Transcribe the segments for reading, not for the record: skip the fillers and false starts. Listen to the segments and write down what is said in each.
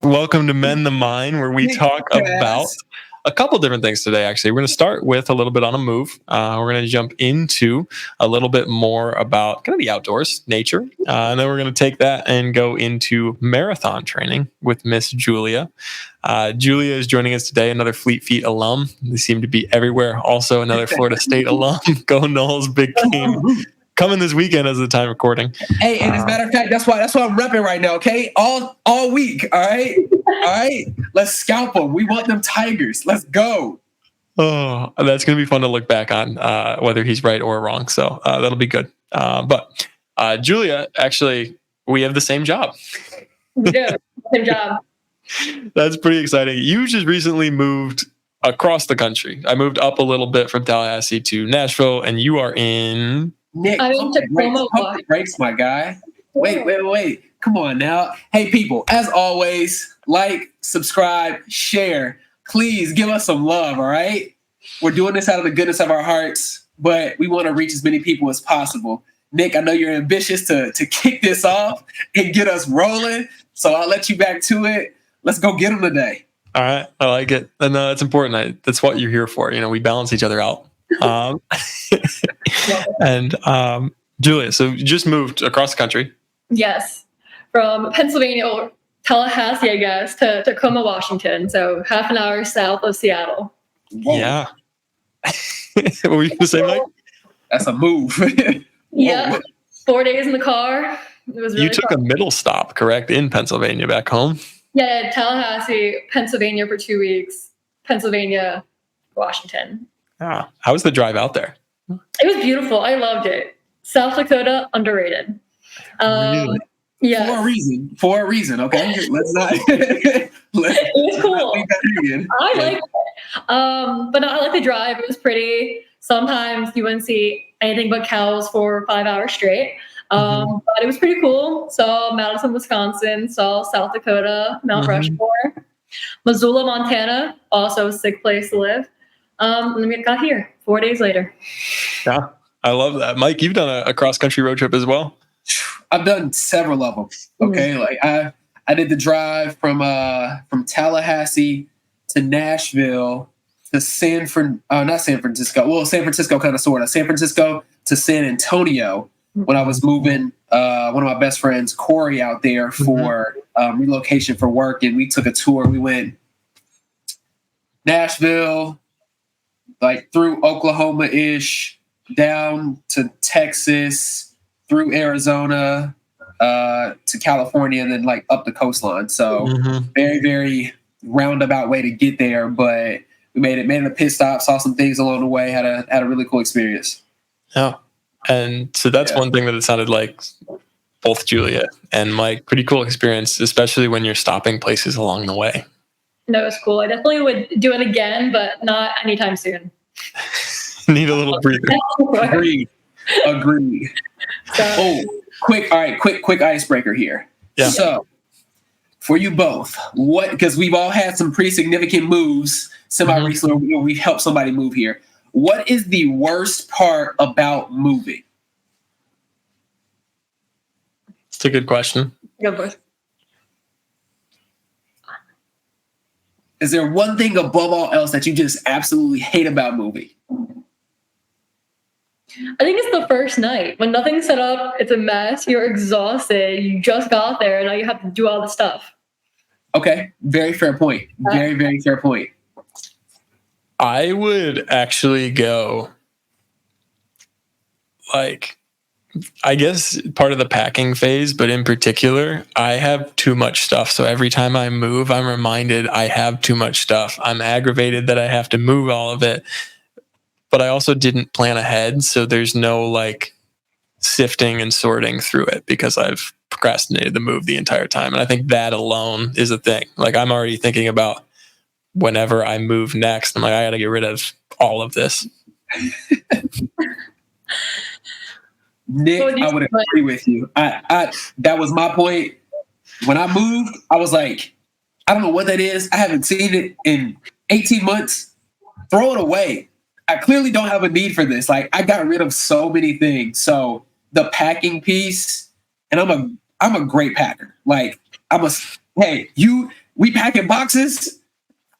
Welcome to Mend the Mind, where we talk about Yes. a couple different things today, actually. We're going to start with a little bit on a move. We're going to jump into a little bit more about kind of the outdoors, nature. And then we're going to take that and go into marathon training with Miss Julia. Julia is joining us today, another Fleet Feet alum. They seem to be everywhere. Also, another Florida State alum. Go Noles, big game. Coming this weekend as the time recording. Hey, and as a matter of fact, that's why I'm repping right now. Okay, all week. All right. Let's scalp them. We want them Tigers. Let's go. Oh, that's going to be fun to look back on, whether he's right or wrong. So that'll be good. But Julia, actually, we have the same job. We do. Same job. That's pretty exciting. You just recently moved across the country. I moved up a little bit from Tallahassee to Nashville, and you are in... Nick, pump the brakes, my guy. Wait. Come on now. Hey, people, as always, like, subscribe, share. Please give us some love, all right? We're doing this out of the goodness of our hearts, but we want to reach as many people as possible. Nick, I know you're ambitious to kick this off and get us rolling, so I'll let you back to it. Let's go get them today. All right. I like it. And it's important. That's what you're here for. You know, we balance each other out. And Julia, so you just moved across the country. Yes. From Pennsylvania or Tallahassee, I guess, to Tacoma, Washington. So half an hour south of Seattle. Whoa. Yeah. What were you going to say, Mike? That's a move. Yeah. 4 days in the car. It was really You took fun. a middle stop, correct, in Pennsylvania back home? Yeah, Tallahassee, Pennsylvania for 2 weeks. Pennsylvania, Washington. Ah, how was the drive out there? It was beautiful. I loved it. South Dakota, underrated. Really? Yeah. For a reason, okay? Let's not. It was cool. I Yeah. liked it. But no, I like the drive. It was pretty. Sometimes you wouldn't see anything but cows for 5 hours straight. But it was pretty cool. Saw Madison, Wisconsin. Saw South Dakota, Mount Rushmore. Missoula, Montana. Also a sick place to live. And then we got here 4 days later. Yeah, I love that. Mike, you've done a cross-country road trip as well? I've done several of them. Okay, like I did the drive from Tallahassee to Nashville to San Francisco. Well, San Francisco kind of sort of. San Francisco to San Antonio when I was moving one of my best friends, Corey, out there for relocation for work, and we took a tour. We went Nashville, like through Oklahoma-ish, down to Texas, through Arizona, to California, and then like up the coastline. So very, very roundabout way to get there, but we made it a pit stop, saw some things along the way, had a really cool experience. Yeah. And so that's one thing that it sounded like both Julia and Mike, pretty cool experience, especially when you're stopping places along the way. No, it was cool. I definitely would do it again, but not anytime soon. Need a little breather. Agreed. So, Quick icebreaker here. Yeah. So, for you both, because we've all had some pretty significant moves semi-recently, we've helped somebody move here. What is the worst part about moving? It's a good question. go for it. Is there one thing above all else that you just absolutely hate about moving? I think it's the first night when nothing's set up. It's a mess. You're exhausted. You just got there, and now you have to do all the stuff. Okay, very fair point. Very, very fair point. I would actually go, like, I guess part of the packing phase, but in particular, I have too much stuff. So every time I move, I'm reminded I have too much stuff. I'm aggravated that I have to move all of it, but I also didn't plan ahead. So there's no like sifting and sorting through it because I've procrastinated the move the entire time. And I think that alone is a thing. Like I'm already thinking about whenever I move next, I'm like, I got to get rid of all of this. Nick, I would agree with you. I that was my point. When I moved, I was like, I don't know what that is. I haven't seen it in 18 months. Throw it away. I clearly don't have a need for this. Like I got rid of so many things. So the packing piece, and I'm a great packer. Like hey, we packing boxes,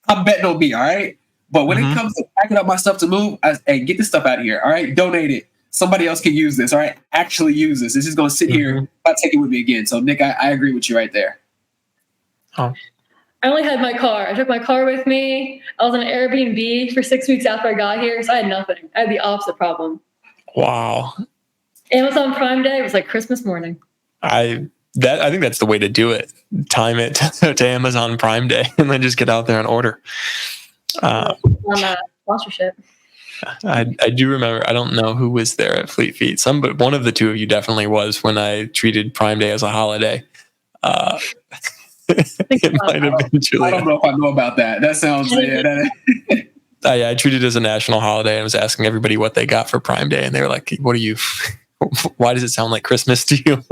I'm betting on me, all right? But when it comes to packing up my stuff to move, hey, get this stuff out of here, all right? Donate it. Somebody else can use this, all right? Actually use this. This is going to sit here. I'll take it with me again. So, Nick, I agree with you right there. Oh. I only had my car. I took my car with me. I was on an Airbnb for 6 weeks after I got here, so I had nothing. I had the opposite problem. Wow. Amazon Prime Day was like Christmas morning. I think that's the way to do it. Time it to Amazon Prime Day and then just get out there and order. On sponsorship. I do remember, I don't know who was there at Fleet Feet. But one of the two of you definitely was when I treated Prime Day as a holiday. It might have been Julia. I don't know if I know about that. That sounds I treated it as a national holiday and was asking everybody what they got for Prime Day. And they were like, what are you, why does it sound like Christmas to you?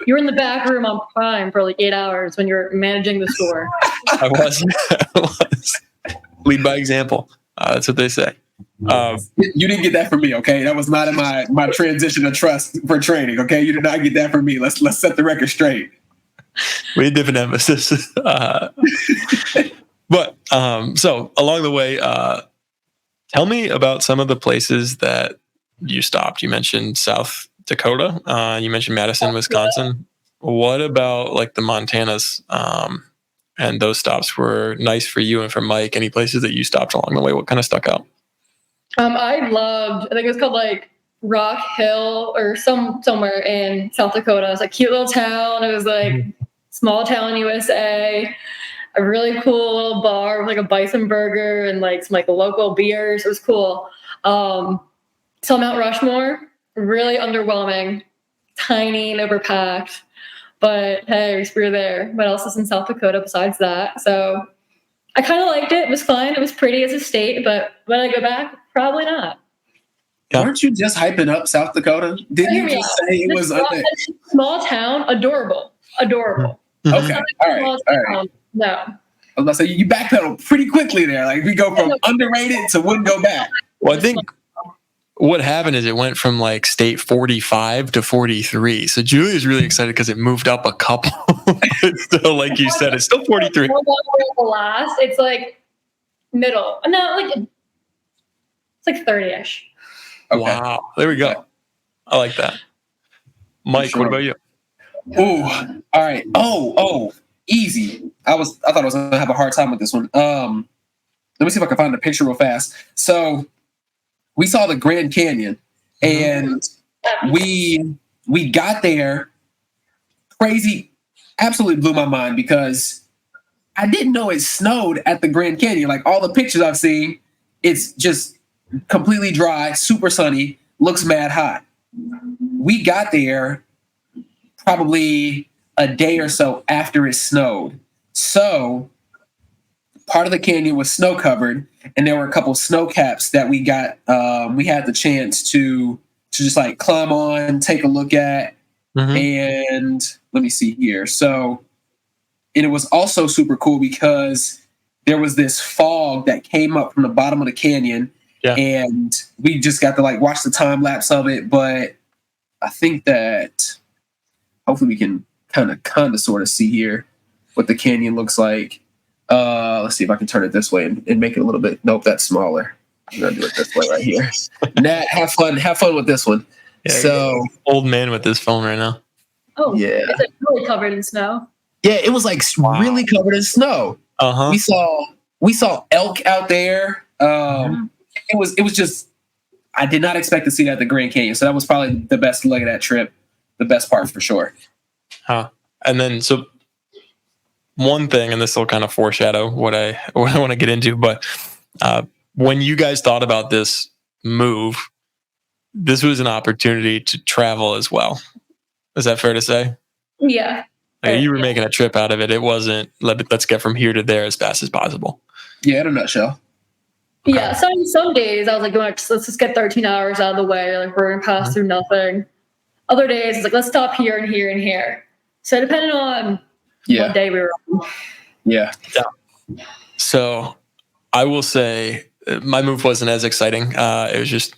You were in the back room on Prime for like 8 hours when you were managing the store. I was. Lead by example. That's what they say. You didn't get that from me, okay? That was not in my transition of trust for training, okay? You did not get that from me. Let's set the record straight. We had different emphasis. But so along the way, tell me about some of the places that you stopped. You mentioned South Dakota. You mentioned Madison, Wisconsin. What about like the Montanas? And those stops were nice for you and for Mike. Any places that you stopped along the way? What kind of stuck out? I think it was called like Rock Hill or somewhere in South Dakota. It was like a cute little town. It was like small town USA. A really cool little bar with like a bison burger and like some like local beers. It was cool. So Mount Rushmore, really underwhelming, tiny and overpacked. But hey, we were there. What else is in South Dakota besides that? So I kind of liked it. It was fun. It was pretty as a state, but when I go back, probably not. Yeah. Weren't you just hyping up South Dakota? Didn't you just say it was small town? Adorable. Okay. All right. No. I was about to say, you backpedal pretty quickly there. Like, we go from underrated to wouldn't go back. Well, I think what happened is it went from like state 45 to 43. So Julia's really excited because it moved up a couple. It's still, like you said, it's still 43. It's like middle. No, like it's like 30-ish. Okay. Wow. There we go. I like that. Mike, what about you? Ooh. All right. Oh, easy. I thought I was gonna have a hard time with this one. Let me see if I can find the picture real fast. So we saw the Grand Canyon, and we got there. Crazy, absolutely blew my mind because I didn't know it snowed at the Grand Canyon. Like all the pictures I've seen, it's just completely dry, super sunny, looks mad hot. We got there probably a day or so after it snowed. So part of the canyon was snow covered, and there were a couple snow caps that we got. We had the chance to just like climb on, take a look at, and let me see here. So, and it was also super cool because there was this fog that came up from the bottom of the canyon, and we just got to like watch the time lapse of it. But I think that hopefully we can kind of sort of see here what the canyon looks like. Let's see if I can turn it this way and make it a little bit. Nope, that's smaller. I'm gonna do it this way right here. Nat, have fun with this one. Yeah, so old man with this phone right now. Oh yeah, it's like really covered in snow. Yeah, it was like really covered in snow. We saw elk out there. It was just, I did not expect to see that at the Grand Canyon. So that was probably the best leg of that trip. The best part for sure. And then so one thing, and this will kind of foreshadow what I want to get into, but when you guys thought about this move, this was an opportunity to travel as well. Is that fair to say? Yeah. Like you were making a trip out of it. It wasn't let's get from here to there as fast as possible. Yeah, in a nutshell. Okay. Yeah, some days I was like, let's just get 13 hours out of the way. Like we're gonna pass through nothing. Other days it's like let's stop here and here and here. So depending on what day we were on. Yeah. So I will say my move wasn't as exciting. It was just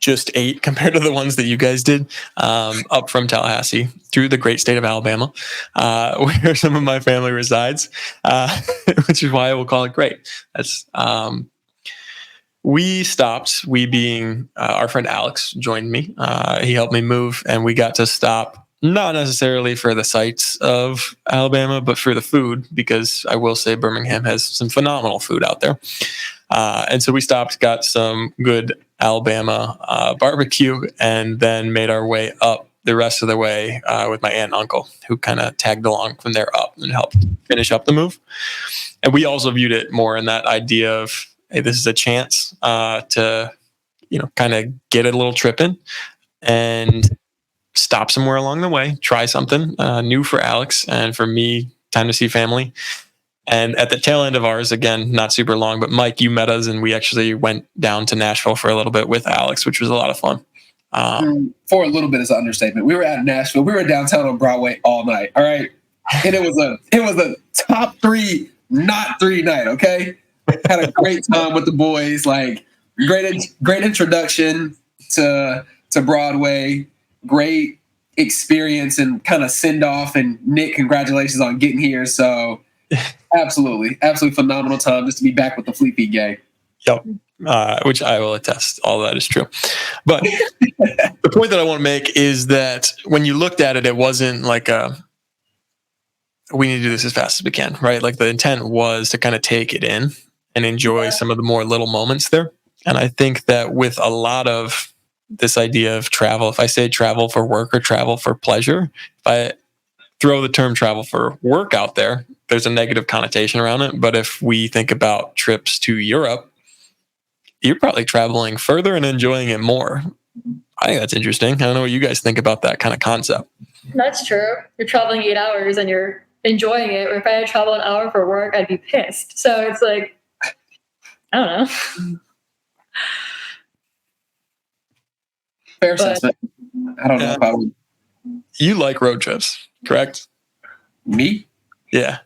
just 8 compared to the ones that you guys did, up from Tallahassee through the great state of Alabama, where some of my family resides, which is why I will call it great. That's we stopped. We being our friend Alex joined me. He helped me move, and we got to stop. Not necessarily for the sights of Alabama, but for the food, because I will say Birmingham has some phenomenal food out there. And so we stopped, got some good Alabama barbecue, and then made our way up the rest of the way with my aunt and uncle, who kind of tagged along from there up and helped finish up the move. And we also viewed it more in that idea of, hey, this is a chance to, kind of get a little trip in and stop somewhere along the way, try something new for Alex and for me, time to see family. And at the tail end of ours, again, not super long, but Mike, you met us and we actually went down to Nashville for a little bit with Alex, which was a lot of fun. For a little bit is an understatement. We were at Nashville. We were downtown on Broadway all night. All right. And it was a top 3, not 3 night. Okay. Had a great time with the boys. Like great introduction to Broadway. Great experience and kind of send off. And Nick, congratulations on getting here. So absolutely phenomenal time just to be back with the Fleet Feet gang. Yep. Which I will attest, all that is true. But the point that I want to make is that when you looked at it, it wasn't like we need to do this as fast as we can, right? Like the intent was to kind of take it in and enjoy some of the more little moments there. And I think that with a lot of this idea of travel, if I say travel for work or travel for pleasure, if I throw the term travel for work out there, there's a negative connotation around it. But if we think about trips to Europe, you're probably traveling further and enjoying it more. I think that's interesting. I don't know what you guys think about that kind of concept. That's true. You're traveling 8 hours and you're enjoying it. Or if I had to travel an hour for work, I'd be pissed. So it's like, I don't know. Fair assessment. I don't know if I would. You like road trips, correct? Me? Yeah.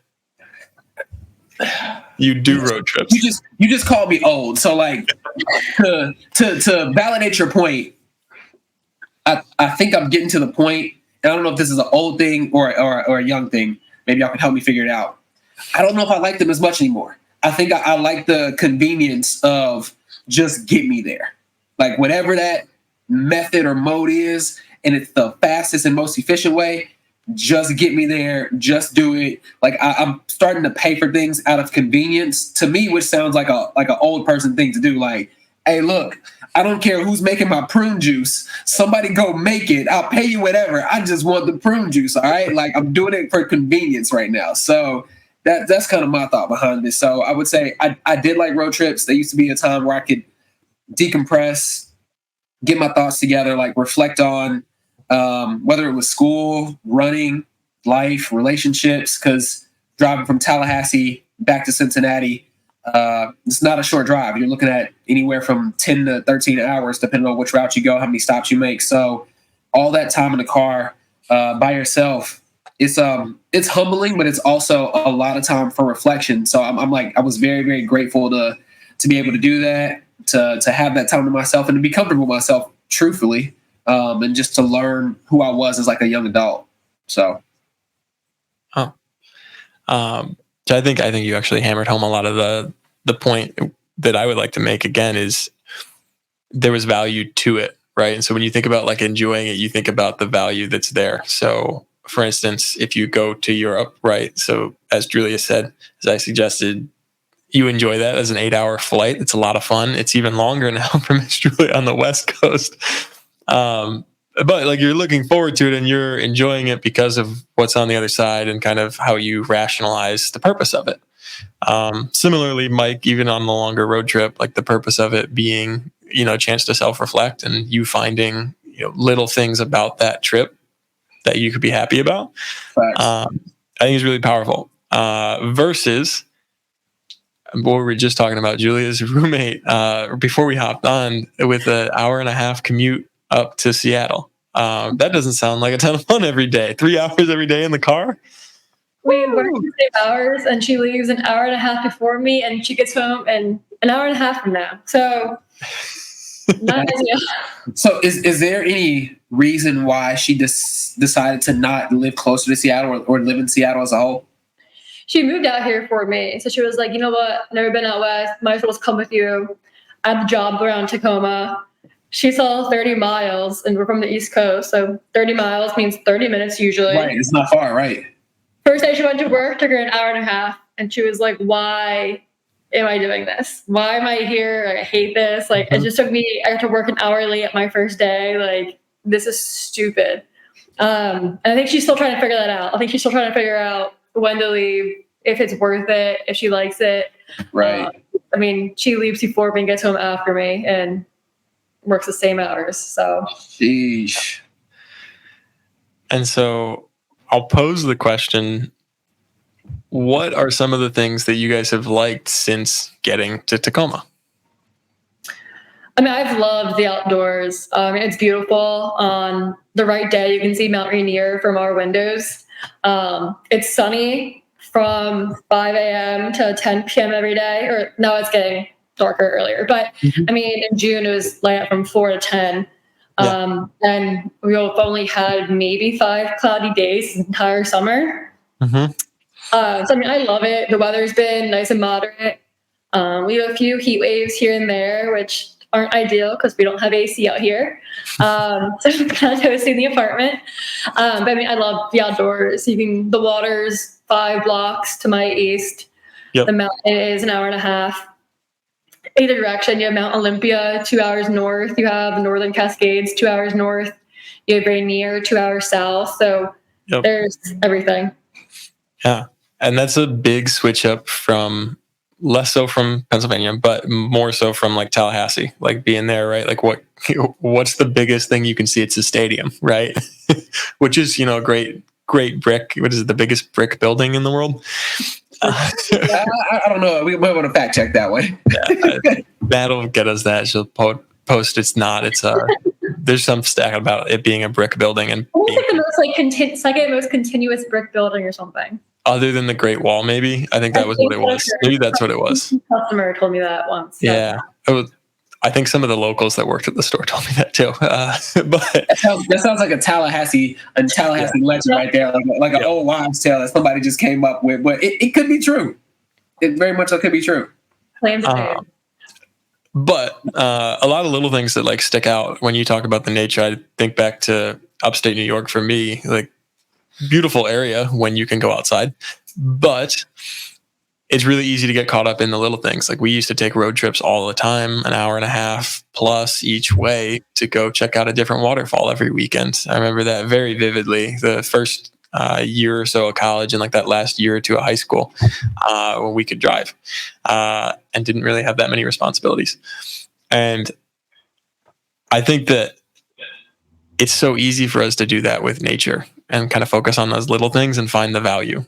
You do road trips. You just called me old. So like to validate your point, I think I'm getting to the point, and I don't know if this is an old thing or a young thing. Maybe y'all can help me figure it out. I don't know if I like them as much anymore. I think I like the convenience of just get me there. Like whatever that method or mode is, and it's the fastest and most efficient way, just get me there, just do it. Like I'm starting to pay for things out of convenience to me, which sounds like an old person thing to do. Like, hey, look, I don't care who's making my prune juice. Somebody go make it. I'll pay you whatever. I just want the prune juice. All right. Like I'm doing it for convenience right now. So that's kind of my thought behind this. So I would say I did like road trips. There used to be a time where I could decompress, get my thoughts together, like reflect on whether it was school, running, life, relationships, because driving from Tallahassee back to Cincinnati, it's not a short drive. You're looking at anywhere from 10 to 13 hours, depending on which route you go, how many stops you make. So all that time in the car by yourself, it's humbling, but it's also a lot of time for reflection. So I'm like, I was very, very grateful to be able to do that, to have that time to myself and to be comfortable with myself, truthfully, and just to learn who I was as like a young adult. So, so I think you actually hammered home a lot of the point that I would like to make again is there was value to it, right? And so when you think about like enjoying it, you think about the value that's there. So for instance, if you go to Europe, right? So as Julia said, as I suggested, you enjoy that as an 8-hour flight. It's a lot of fun. It's even longer now for Miss Julia on the West Coast. But like you're looking forward to it and you're enjoying it because of what's on the other side and kind of how you rationalize the purpose of it. Similarly, Mike, even on the longer road trip, like the purpose of it being, a chance to self-reflect and you finding, little things about that trip that you could be happy about. I think is really powerful. Versus what we were just talking about, Julia's roommate, before we hopped on with an hour and a half commute up to Seattle. That doesn't sound like a ton of fun every day. 3 hours every day in the car. We work the same hours, and she leaves an hour and a half before me, and she gets home in an hour and a half from now. So Not ideal. So is there any reason why she decided to not live closer to Seattle or live in Seattle as a whole? She moved out here for me. So she was like, you know what? Never been out west. Might as well just come with you. I have a job around Tacoma. She saw 30 miles, and we're from the East Coast. So 30 miles means 30 minutes usually. Right. It's not far, right? First day she went to work, took her an hour and a half. And she was like, why am I doing this? Why am I here? Like, I hate this. Like, it just took me, I got to work an hour late at my first day. Like, this is stupid. And I think she's still trying to figure that out. I think she's still trying to figure out when to leave, if it's worth it, if she likes it. Right. I mean, she leaves before me and gets home after me and works the same hours. So, sheesh. And so I'll pose the question, what are some of the things that you guys have liked since getting to Tacoma? I mean, I've loved the outdoors. It's beautiful. On the right day, you can see Mount Rainier from our windows. It's sunny from 5 a.m. to 10 p.m. every day. Or no, it's getting darker earlier. But I mean, in June, it was light up from 4 to 10. And we've only had maybe 5 cloudy days the entire summer. So, I mean, I love it. The weather's been nice and moderate. We have a few heat waves here and there, which aren't ideal because we don't have AC out here. So I'm kind of toasting the apartment. But I mean, I love the outdoors. The water's 5 blocks to my east. The mountain is an hour and a half. Either direction, you have Mount Olympia, 2 hours north. You have the Northern Cascades, 2 hours north. You have Rainier, 2 hours south. So there's everything. Yeah. And that's a big switch up from, less so from Pennsylvania, but more so from like Tallahassee, like being there, right? Like what's the biggest thing you can see? It's a stadium, right? Which is, a great brick. What is it? The biggest brick building in the world? I don't know. We might want to fact check that one. That'll get us that. She'll post. It's not. It's there's some stat about it being a brick building and almost like the most second most continuous brick building or something. Other than the Great Wall, maybe. I think that was what it was. Maybe that's what it was. Customer told me that once. So. Yeah. I think some of the locals that worked at the store told me that too. But that sounds like a Tallahassee legend right there, like an old wives' tale that somebody just came up with. But it could be true. It very much could be true. But a lot of little things that like stick out when you talk about the nature. I think back to upstate New York for me, like beautiful area when you can go outside, but it's really easy to get caught up in the little things. Like we used to take road trips all the time, an hour and a half plus each way to go check out a different waterfall every weekend. I remember that very vividly. The first year or so of college and like that last year or two of high school when we could drive and didn't really have that many responsibilities. And I think that it's so easy for us to do that with nature and kind of focus on those little things and find the value.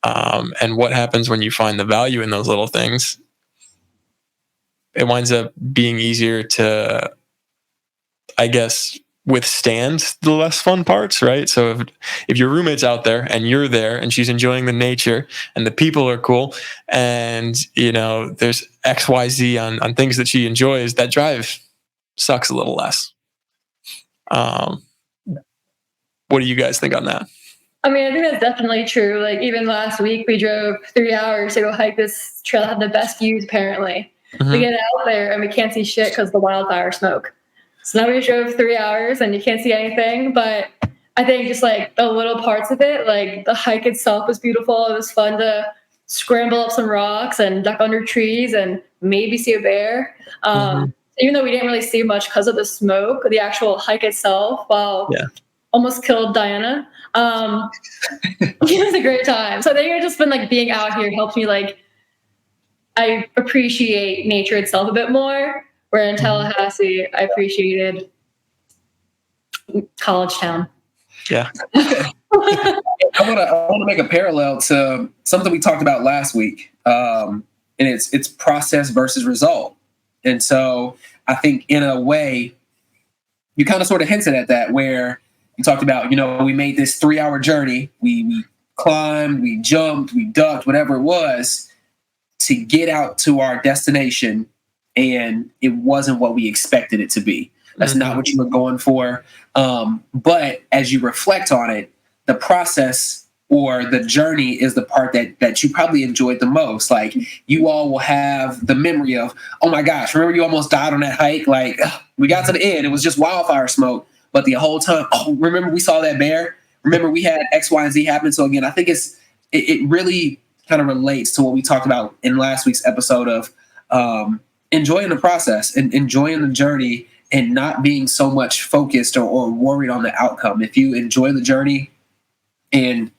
And what happens when you find the value in those little things? It winds up being easier to, I guess, withstand the less fun parts, right? So if your roommate's out there and you're there and she's enjoying the nature and the people are cool and, there's XYZ on things that she enjoys, that drive sucks a little less. What do you guys think on that? I mean, I think that's definitely true. Like even last week, we drove 3 hours to go hike this trail that had the best views. Apparently, we get out there and we can't see shit because the wildfire smoke. So now we drove 3 hours and you can't see anything. But I think just like the little parts of it, like the hike itself was beautiful. It was fun to scramble up some rocks and duck under trees and maybe see a bear. Even though we didn't really see much because of the smoke, the actual hike itself, almost killed Diana. It was a great time. So I think it's just been like being out here helps me like I appreciate nature itself a bit more. Where in Tallahassee, I appreciated college town. Yeah. I want to make a parallel to something we talked about last week, and it's process versus result. And so I think in a way, you kind of sort of hinted at that where you talked about, we made this 3-hour journey. We climbed, we jumped, we ducked, whatever it was to get out to our destination and it wasn't what we expected it to be. That's not what you were going for. But as you reflect on it, the process or the journey is the part that you probably enjoyed the most. Like, you all will have the memory of, oh my gosh, remember you almost died on that hike? Like, we got to the end, it was just wildfire smoke. But the whole time, oh, remember we saw that bear? Remember we had X, Y, and Z happen? So again, I think it really kind of relates to what we talked about in last week's episode of enjoying the process and enjoying the journey and not being so much focused or worried on the outcome. If you enjoy the journey, and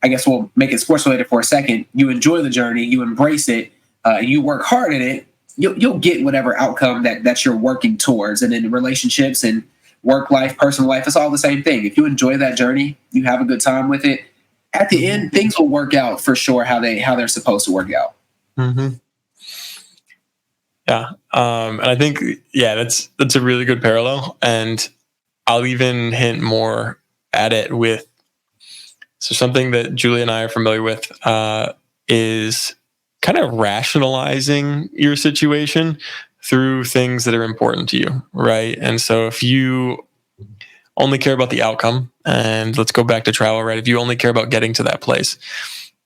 I guess we'll make it sports related for a second, you enjoy the journey, you embrace it, you work hard in it, you'll get whatever outcome that you're working towards. And in relationships and work life, personal life, it's all the same thing. If you enjoy that journey, you have a good time with it, at the end, things will work out for sure how they're supposed to work out. Mm-hmm. Yeah. And I think, that's a really good parallel. And I'll even hint more at it with, so something that Julie and I are familiar with is kind of rationalizing your situation through things that are important to you, right? And so if you only care about the outcome, and let's go back to travel, right? If you only care about getting to that place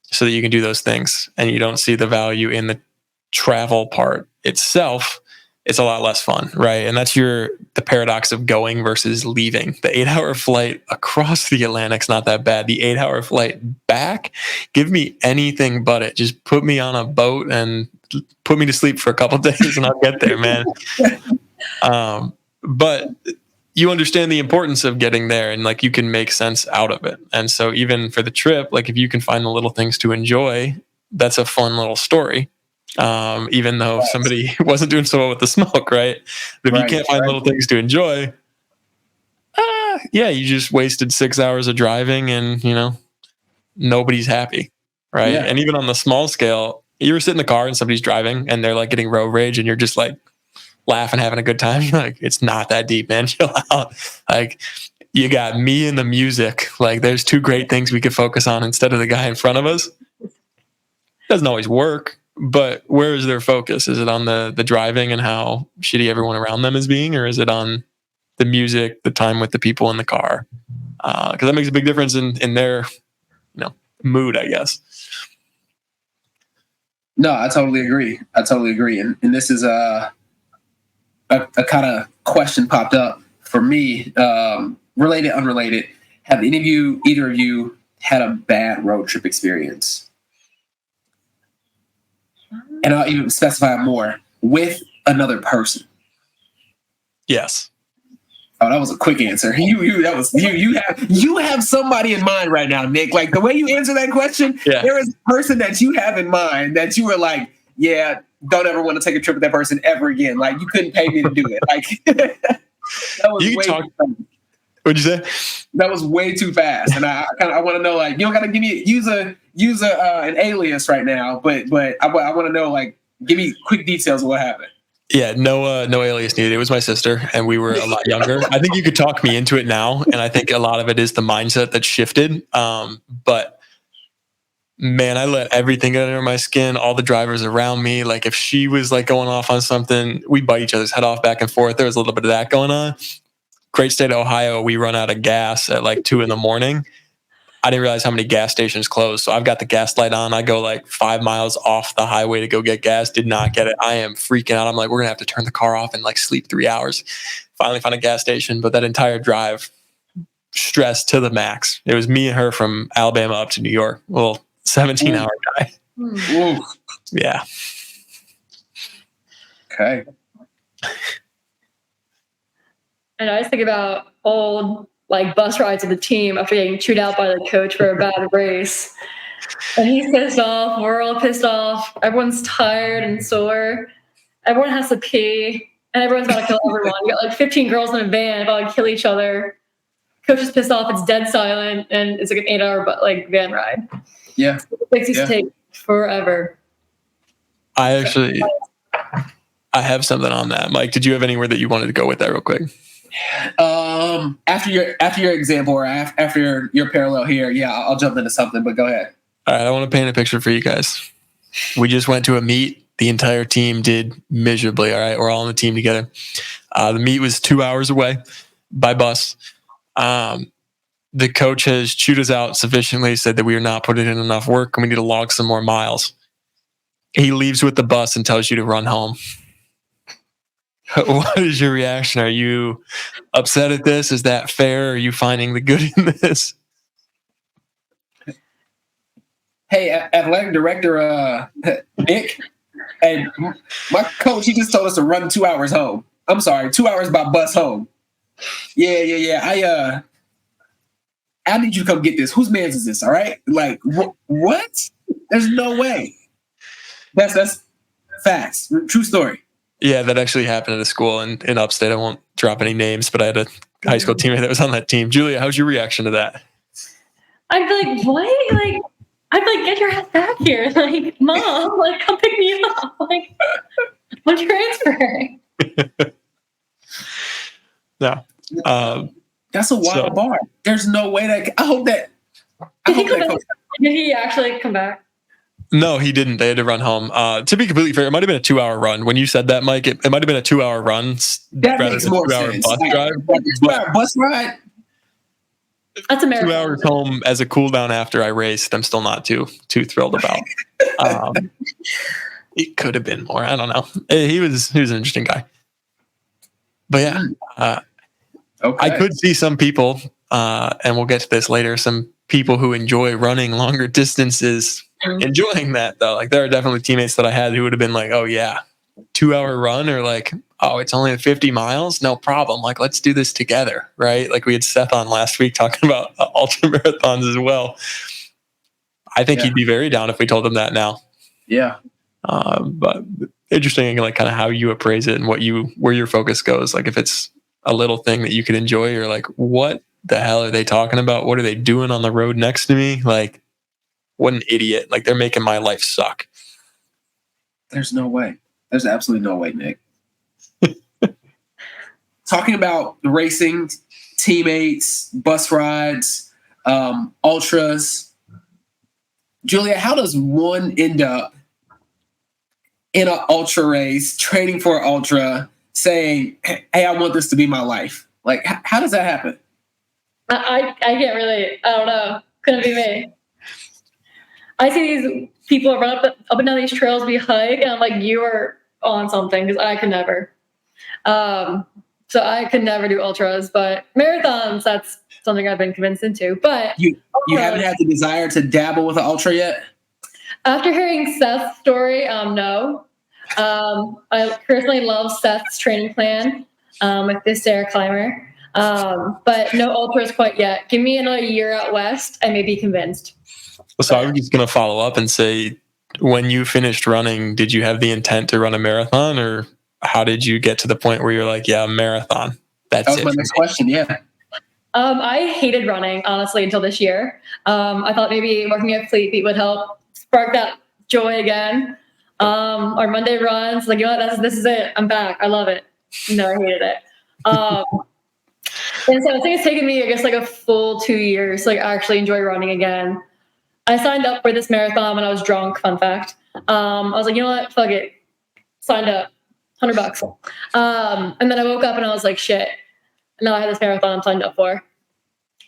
so that you can do those things and you don't see the value in the travel part itself, it's a lot less fun, right? And that's the paradox of going versus leaving. The 8-hour flight across the Atlantic's not that bad. The 8-hour flight back, give me anything but it. Just put me on a boat and put me to sleep for a couple of days and I'll get there, man. But you understand the importance of getting there, and like you can make sense out of it. And so even for the trip, like if you can find the little things to enjoy, that's a fun little story. Even though somebody wasn't doing so well with the smoke, right? But if you can't find little things to enjoy, you just wasted 6 hours of driving and, nobody's happy, right? Yeah. And even on the small scale, you were sitting in the car and somebody's driving and they're like getting road rage and you're just like laughing, having a good time. You're like, it's not that deep, man. Chill out. Like, you got me and the music. Like, there's two great things we could focus on instead of the guy in front of us. Doesn't always work. But where is their focus? Is it on the driving and how shitty everyone around them is being, or is it on the music, the time with the people in the car? Because that makes a big difference in their mood, I guess. No, I totally agree. And this is a kind of question popped up for me, related, unrelated. Have either of you had a bad road trip experience? And I'll even specify more, with another person. Yes. Oh, that was a quick answer. You have somebody in mind right now, Nick. Like, the way you answer that question, there is a person that you have in mind that you were like, yeah, don't ever want to take a trip with that person ever again. Like, you couldn't pay me to do it. Like, that was What'd you say? That was way too fast, and I want to know, like, you don't gotta use an alias right now, but I want to know, like, give me quick details of what happened. Yeah, no alias needed. It was my sister, and we were a lot younger. I think you could talk me into it now, and I think a lot of it is the mindset that shifted. But man, I let everything get under my skin. All the drivers around me, like if she was like going off on something, we bite each other's head off back and forth. There was a little bit of that going on. Great state of Ohio, we run out of gas at like 2 a.m. I didn't realize how many gas stations closed. So I've got the gas light on. I go like 5 miles off the highway to go get gas. Did not get it. I am freaking out. I'm like, we're going to have to turn the car off and like sleep 3 hours. Finally found a gas station. But that entire drive, stressed to the max. It was me and her from Alabama up to New York. A little 17-hour drive. Ooh. Yeah. Okay. And I just think about old bus rides with the team after getting chewed out by the coach for a bad race. And he's pissed off. We're all pissed off. Everyone's tired and sore. Everyone has to pee. And everyone's about to kill everyone. You got like 15 girls in a van about to kill each other. Coach is pissed off. It's dead silent. And it's like an 8-hour van ride. Yeah. It takes take forever. I have something on that. Mike, did you have anywhere that you wanted to go with that real quick? After your example or after your parallel here, I'll jump into something, but go ahead. All right, I want to paint a picture for you guys. We just went to a meet The entire team did miserably. All right, we're all on the team together. The meet was 2 hours away by bus. The coach has chewed us out sufficiently, said that we are not putting in enough work and we need to log some more miles. He leaves with the bus and tells you to run home. What is your reaction? Are you upset at this? Is that fair? Are you finding the good in this? Hey, athletic director Nick, and my coach, he just told us to run 2 hours home. I'm sorry, 2 hours by bus home. Yeah. I need you to come get this. Whose man's is this? All right, like what? There's no way. That's facts. True story. Yeah, that actually happened at a school in upstate. I won't drop any names, but I had a high school teammate that was on that team. Julia, how's your reaction to that? I'd be like, what? Like, I'd be like, get your ass back here. Like, mom, like, come pick me up. Like, I'm transferring. No. That's a wild bar. There's no way that I hope that did he actually come back? No, he didn't. They had to run home. To be completely fair, it might have been a 2 hour run. When you said that, Mike, it might have been a 2 hour run. That makes more sense. Bus drive. 2 hour bus ride. That's a marathon. 2 hours home as a cool down after I raced. I'm still not too thrilled about. It could have been more. I don't know. He was an interesting guy. But yeah, okay. I could see some people, and we'll get to this later. Some people who enjoy running longer distances enjoying that though. Like there are definitely teammates that I had who would have been like, oh yeah, 2 hour run, or like, oh, it's only 50 miles. No problem. Like, let's do this together. Right. Like we had Seth on last week talking about ultra marathons as well. I think he'd be very down if we told him that now. Yeah. But interesting, like kind of how you appraise it and where your focus goes. Like if it's a little thing that you can enjoy, you're like, what the hell are they talking about? What are they doing on the road next to me? Like, what an idiot. Like they're making my life suck. There's no way. There's absolutely no way, Nick. Talking about racing, teammates, bus rides, ultras. Julia, how does one end up in an ultra race, training for an ultra, saying, hey, I want this to be my life? Like, how does that happen? I can't really, I don't know. Couldn't be me. I see these people run up and down these trails, we hike, and I'm like, you are on something, because I could never. So I could never do ultras, but marathons, that's something I've been convinced into. But you haven't had the desire to dabble with an ultra yet? After hearing Seth's story, no. I personally love Seth's training plan with this Sarah climber, but no ultras quite yet. Give me another year out west, I may be convinced. So I was just going to follow up and say, when you finished running, did you have the intent to run a marathon, or how did you get to the point where you're like, yeah, marathon? That was my next question. Yeah. I hated running, honestly, until this year. I thought maybe working at Fleet Feet would help spark that joy again. Our Monday runs, like, you know what, this is it. I'm back. I love it. No, I hated it. And so I think it's taken me, I guess, like a full 2 years to like actually enjoy running again. I signed up for this marathon when I was drunk, fun fact. I was like, you know what, fuck it. Signed up, $100. And then I woke up and I was like, shit, now I have this marathon I'm signed up for.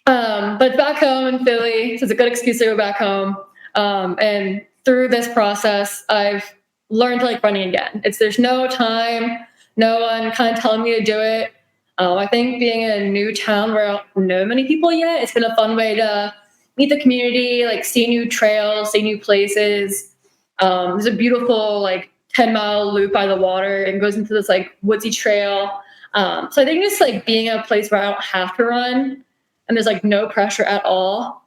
But back home in Philly, so it's a good excuse to go back home. And through this process, I've learned to like running again. There's no time, no one kind of telling me to do it. I think being in a new town where I don't know many people yet, it's been a fun way to meet the community, like see new trails, see new places. There's a beautiful like 10-mile loop by the water and goes into this like woodsy trail. So I think just like being in a place where I don't have to run and there's like no pressure at all.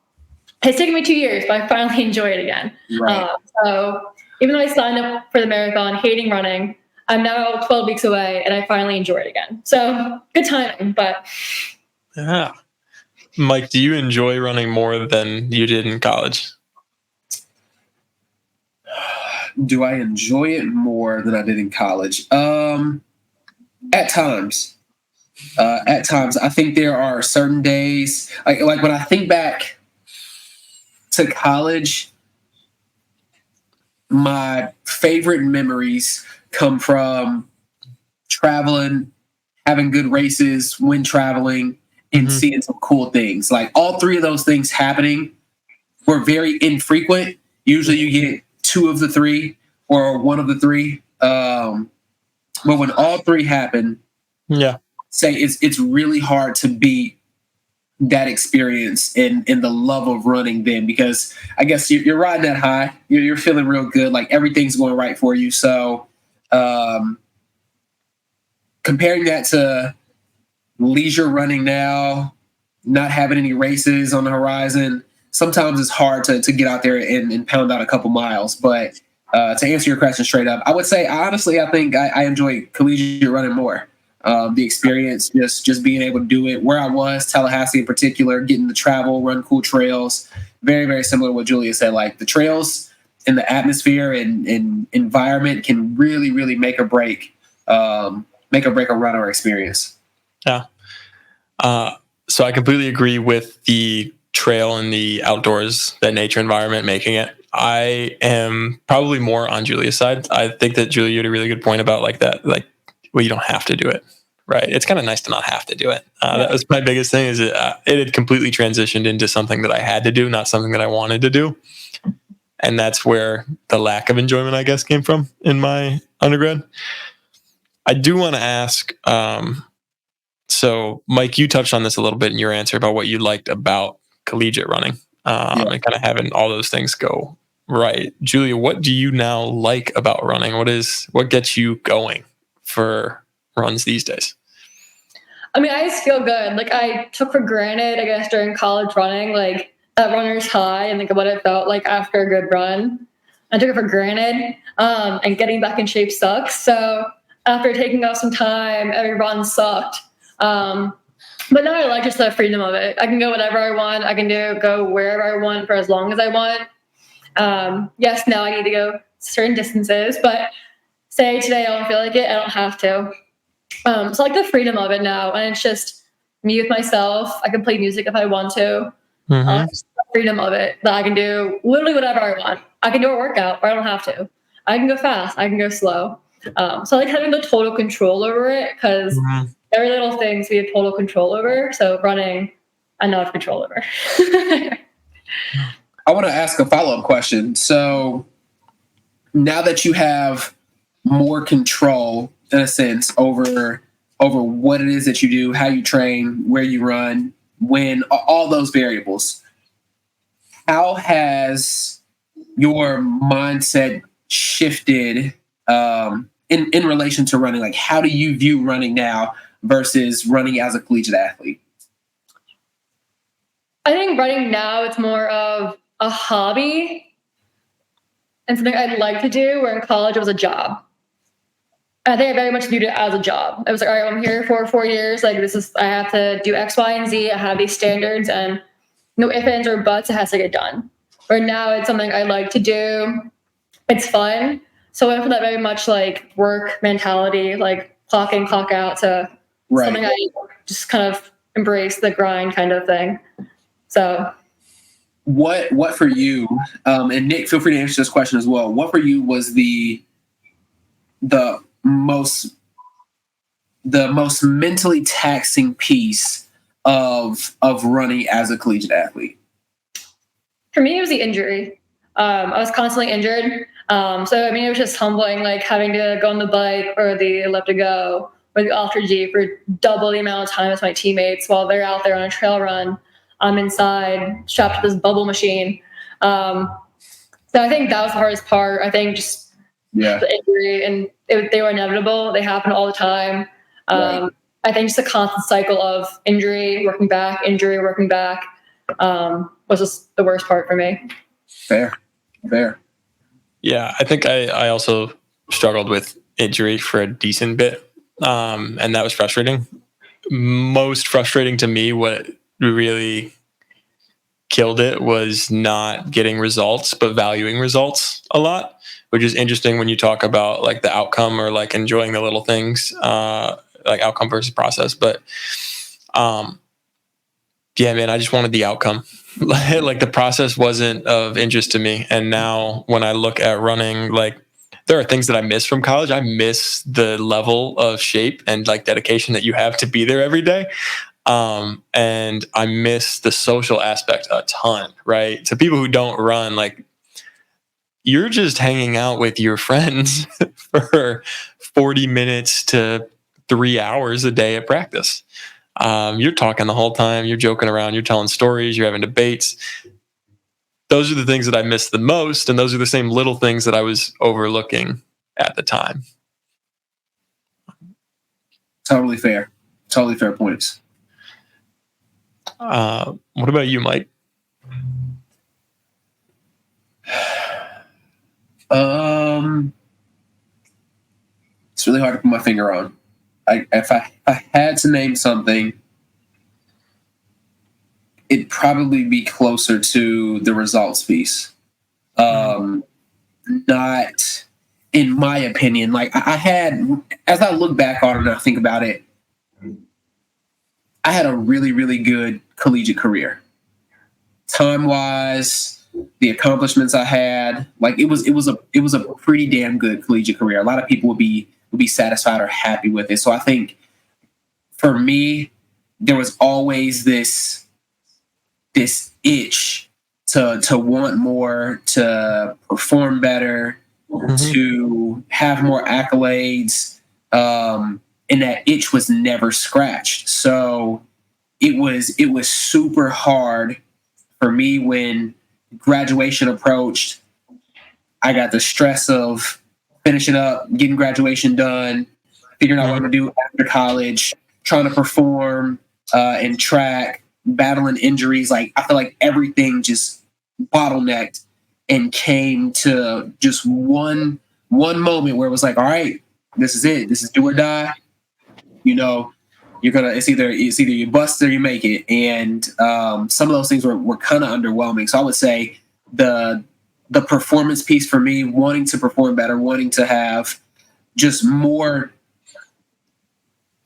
It's taken me 2 years, but I finally enjoy it again. Right. So even though I signed up for the marathon, hating running, I'm now 12 weeks away and I finally enjoy it again. So good timing, but. Yeah. Mike, do you enjoy running more than you did in college? Do I enjoy it more than I did in college? At times. I think there are certain days, like when I think back to college, my favorite memories come from traveling, having good races when traveling, and seeing some cool things. Like all three of those things happening were very infrequent. Usually you get two of the three or one of the three. But when all three happen, say it's really hard to beat that experience and the love of running then, because I guess you're riding that high. You're feeling real good. Like everything's going right for you. So comparing that to leisure running now, not having any races on the horizon, sometimes it's hard to get out there and pound out a couple miles. But to answer your question straight up, I would say, honestly, I think I enjoy collegiate running more. The experience, just being able to do it where I was, Tallahassee in particular, getting to travel, run cool trails, very, very similar to what Julia said. Like the trails and the atmosphere and environment can really, really make or break a run or experience. Yeah. So I completely agree with the trail and the outdoors, that nature environment making it. I am probably more on Julia's side. I think that Julia had a really good point about like that, like, well, you don't have to do it, right? It's kind of nice to not have to do it. That was my biggest thing, is it had completely transitioned into something that I had to do, not something that I wanted to do. And that's where the lack of enjoyment, I guess, came from in my undergrad. I do want to ask, so Mike, you touched on this a little bit in your answer about what you liked about collegiate running, and kind of having all those things go right. Julia, what do you now like about running? What gets you going for runs these days? I mean, I just feel good. Like I took for granted, I guess, during college running, like that runner's high and like what it felt like after a good run. I took it for granted, and getting back in shape sucks. So after taking off some time, every run sucked. But now I like just the freedom of it. I can go whatever I want. I can go wherever I want for as long as I want. Yes, now I need to go certain distances, but say today I don't feel like it, I don't have to. So I like the freedom of it now, and it's just me with myself. I can play music if I want to. Just the freedom of it, that I can do literally whatever I want. I can do a workout, or I don't have to. I can go fast. I can go slow. So I like having the total control over it, because every little thing we have total control over. So running, I don't have control over. I want to ask a follow-up question. So now that you have more control, in a sense, over what it is that you do, how you train, where you run, when, all those variables, how has your mindset shifted in relation to running? Like, how do you view running now versus running as a collegiate athlete? I think running now, it's more of a hobby and something I'd like to do, where in college it was a job. I think I very much viewed it as a job. I was like, all right, I'm here for 4 years. Like I have to do X, Y, and Z. I have these standards, and no ifs, ands, or buts. It has to get done. Where now it's something I like to do. It's fun. So I went from that very much like work mentality, like clock in, clock out, to something I just kind of embrace, the grind kind of thing. So what for you, and Nick, feel free to answer this question as well. What for you was the most mentally taxing piece of running as a collegiate athlete? For me, it was the injury. I was constantly injured. So, I mean, it was just humbling, like having to go on the bike or the elliptigo or the Ultra G for double the amount of time as my teammates while they're out there on a trail run. I'm inside, strapped to this bubble machine. So I think that was the hardest part. I think just the injury, and they were inevitable. They happen all the time. I think just a constant cycle of injury, working back, was just the worst part for me. Fair. Yeah, I think I also struggled with injury for a decent bit, and that was frustrating. Most frustrating to me, what really killed it, was not getting results, but valuing results a lot, which is interesting when you talk about like the outcome or like enjoying the little things, like outcome versus process. But yeah, man, I just wanted the outcome. Like the process wasn't of interest to me. And now when I look at running, like there are things that I miss from college. I miss the level of shape and like dedication that you have to be there every day. And I miss the social aspect a ton, right? To people who don't run, like you're just hanging out with your friends for 40 minutes to 3 hours a day at practice. You're talking the whole time, you're joking around, you're telling stories, you're having debates. Those are the things that I miss the most. And those are the same little things that I was overlooking at the time. Totally fair. Totally fair points. What about you, Mike? It's really hard to put my finger on. If I had to name something, it'd probably be closer to the results piece. Not, in my opinion, like I had, as I look back on it and I think about it, I had a really, really good collegiate career. Time-wise, the accomplishments I had, like it was a pretty damn good collegiate career. A lot of people would be satisfied or happy with it. So I think for me, there was always this itch to want more, to perform better, to have more accolades, and that itch was never scratched. So it was super hard for me when graduation approached. I got the stress of finishing up, getting graduation done, figuring out what I'm going to do after college, trying to perform in track, battling injuries. Like I feel like everything just bottlenecked and came to just one moment where it was like, all right, this is it. This is do or die. You know, it's either you bust or you make it. And some of those things were kind of underwhelming. So I would say the performance piece for me, wanting to perform better, wanting to have just more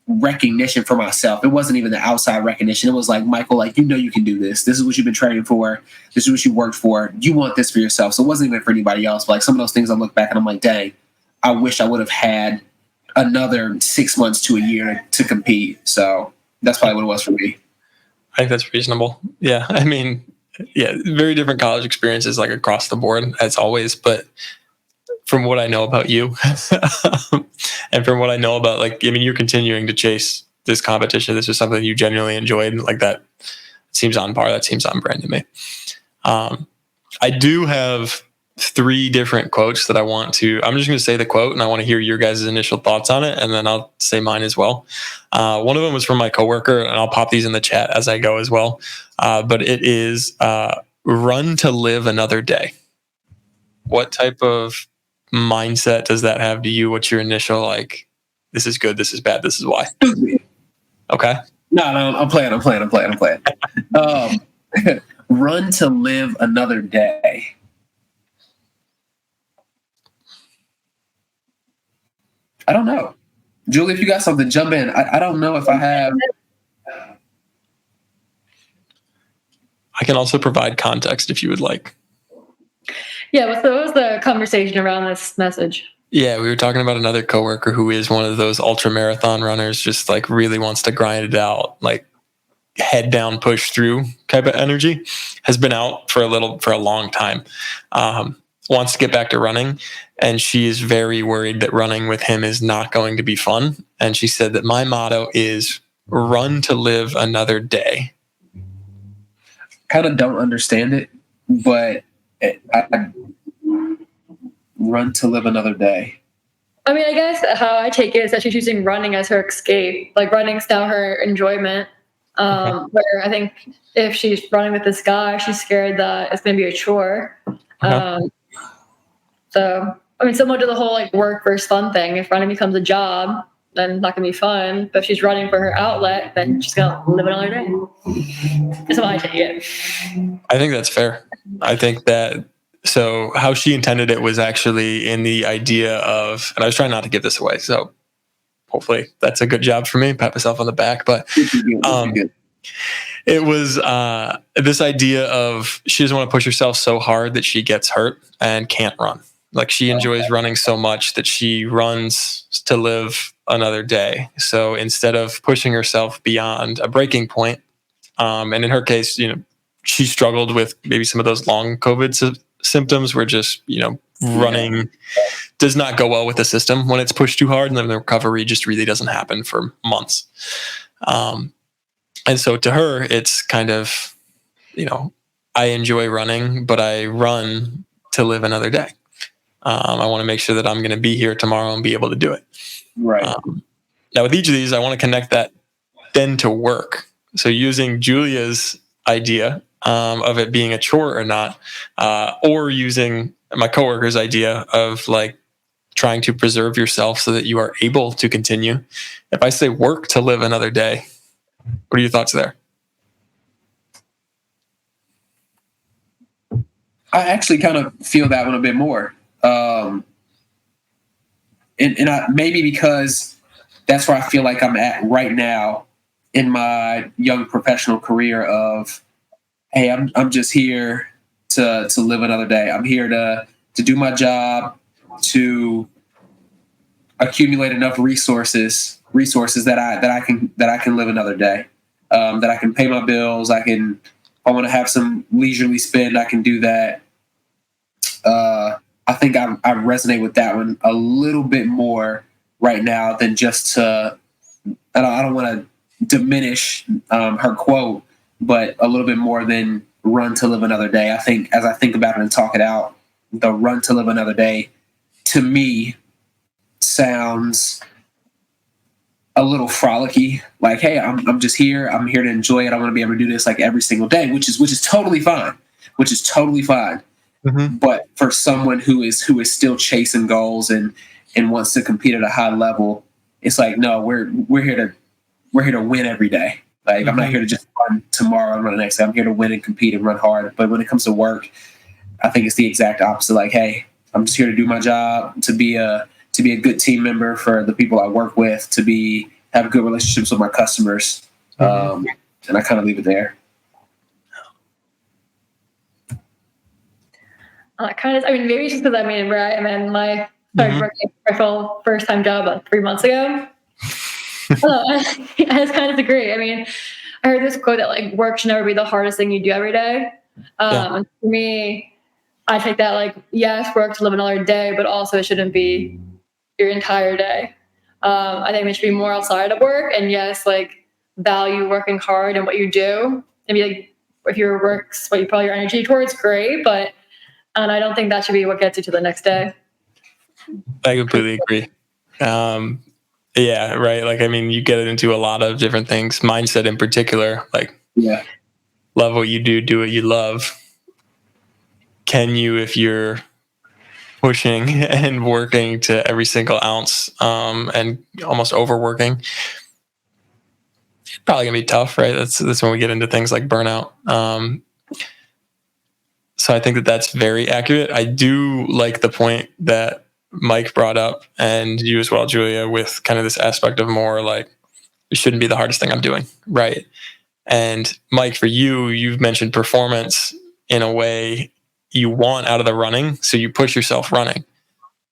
recognition for myself. It wasn't even the outside recognition. It was like, Michael, like, you can do this. This is what you've been training for. This is what you worked for. You want this for yourself. So it wasn't even for anybody else. But like some of those things I look back and I'm like, dang, I wish I would have had another 6 months to a year to compete. So that's probably what it was for me. I think that's reasonable. Yeah. I mean, yeah, very different college experiences, like across the board as always. But from what I know about you and from what I know about, like, I mean, you're continuing to chase this competition. This is something you genuinely enjoyed. Like that seems on par. That seems on brand to me. I do have 3 different quotes that I'm just going to say the quote and I want to hear your guys' initial thoughts on it. And then I'll say mine as well. One of them was from my coworker and I'll pop these in the chat as I go as well. But it is run to live another day. What type of mindset does that have to you? What's your initial, like, this is good, this is bad, this is why? Okay. No, I'm playing. Run to live another day. I don't know. Julie, if you got something, jump in. I don't know if I have. I can also provide context if you would like. Yeah, so what was the conversation around this message? Yeah, we were talking about another coworker who is one of those ultra marathon runners, just like really wants to grind it out, like head down, push through type of energy. Has been out for a long time. Wants to get back to running, and she is very worried that running with him is not going to be fun. And she said that my motto is run to live another day. Kind of don't understand it, but I run to live another day. I mean, I guess how I take it is that she's using running as her escape. Like running's now her enjoyment. Where I think if she's running with this guy, she's scared that it's going to be a chore. So, I mean, similar to the whole like work versus fun thing. If running becomes a job, then it's not going to be fun. But if she's running for her outlet, then she's going to live another day. That's how I take it. I think that's fair. I think that, so how she intended it was actually in the idea of, and I was trying not to give this away, so hopefully that's a good job for me, pat myself on the back. But It was this idea of she doesn't want to push herself so hard that she gets hurt and can't run. Like she enjoys running so much that she runs to live another day. So instead of pushing herself beyond a breaking point, and in her case, she struggled with maybe some of those long COVID symptoms where just, running does not go well with the system when it's pushed too hard, and then the recovery just really doesn't happen for months. And so to her, it's kind of, I enjoy running, but I run to live another day. I want to make sure that I'm going to be here tomorrow and be able to do it. Right. Now, with each of these, I want to connect that then to work. So using Julia's idea of it being a chore or not, or using my coworker's idea of like trying to preserve yourself so that you are able to continue. If I say work to live another day, what are your thoughts there? I actually kind of feel that one a bit more. Maybe because that's where I feel like I'm at right now in my young professional career of, hey, I'm just here to live another day. I'm here to do my job, to accumulate enough resources that I can live another day. That I can pay my bills. If I want to have some leisurely spend, I can do that. I think I resonate with that one a little bit more right now than just to. I don't want to diminish her quote, but a little bit more than run to live another day. I think as I think about it and talk it out, the run to live another day to me sounds a little frolicky. Like, hey, I'm just here. I'm here to enjoy it. I want to be able to do this like every single day, which is totally fine. Mm-hmm. But for someone who is still chasing goals and wants to compete at a high level, it's like, no, we're here to win every day. Like, mm-hmm. I'm not here to just run tomorrow and run the next day. I'm here to win and compete and run hard. But when it comes to work, I think it's the exact opposite. Like, hey, I'm just here to do my job, to be a good team member for the people I work with, to have good relationships with my customers. Mm-hmm. And I kind of leave it there. Maybe it's just because where I am in my started working my full first-time job about 3 months ago. I just kind of agree. I heard this quote that like work should never be the hardest thing you do every day. And for me, I take that like, yes, work to live another day, but also it shouldn't be your entire day. I think it should be more outside of work, and yes, like value working hard and what you do. Maybe like if your work's what you put your energy towards, great, and I don't think that should be what gets you to the next day. I completely agree. Yeah, right. Like, you get into a lot of different things, mindset in particular, like, love what you do what you love. Can you, if you're pushing and working to every single ounce, and almost overworking, it's probably gonna be tough, right? That's when we get into things like burnout. So I think that's very accurate. I do like the point that Mike brought up, and you as well, Julia, with kind of this aspect of more like, it shouldn't be the hardest thing I'm doing, right? And Mike, for you've mentioned performance in a way you want out of the running, so you push yourself running.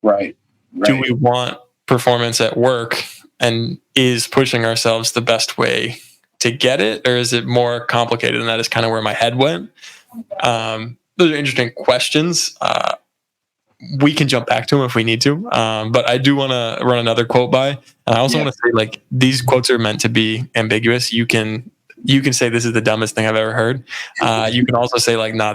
Right. Do we want performance at work, and is pushing ourselves the best way to get it, or is it more complicated? And that is kind of where my head went. Those are interesting questions. We can jump back to them if we need to. But I do want to run another quote by. And I also want to say, like, these quotes are meant to be ambiguous. You can say this is the dumbest thing I've ever heard. You can also say like, nah,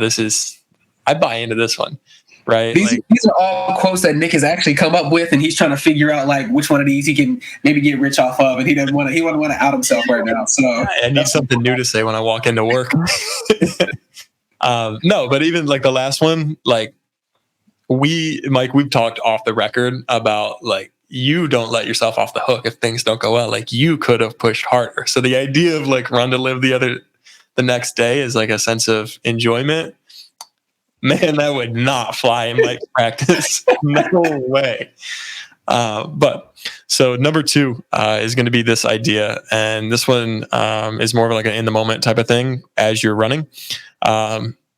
I buy into this one. Right. These are all quotes that Nick has actually come up with, and he's trying to figure out like which one of these he can maybe get rich off of, and he wouldn't want to out himself right now. So I need something new to say when I walk into work. No, but even like the last one, like we've talked off the record about like, you don't let yourself off the hook if things don't go well. Like, you could have pushed harder. So the idea of like run to live the next day is like a sense of enjoyment. Man, that would not fly in Mike's practice. No way. But so number 2 is going to be this idea, and this one is more of like an in the moment type of thing as you're running.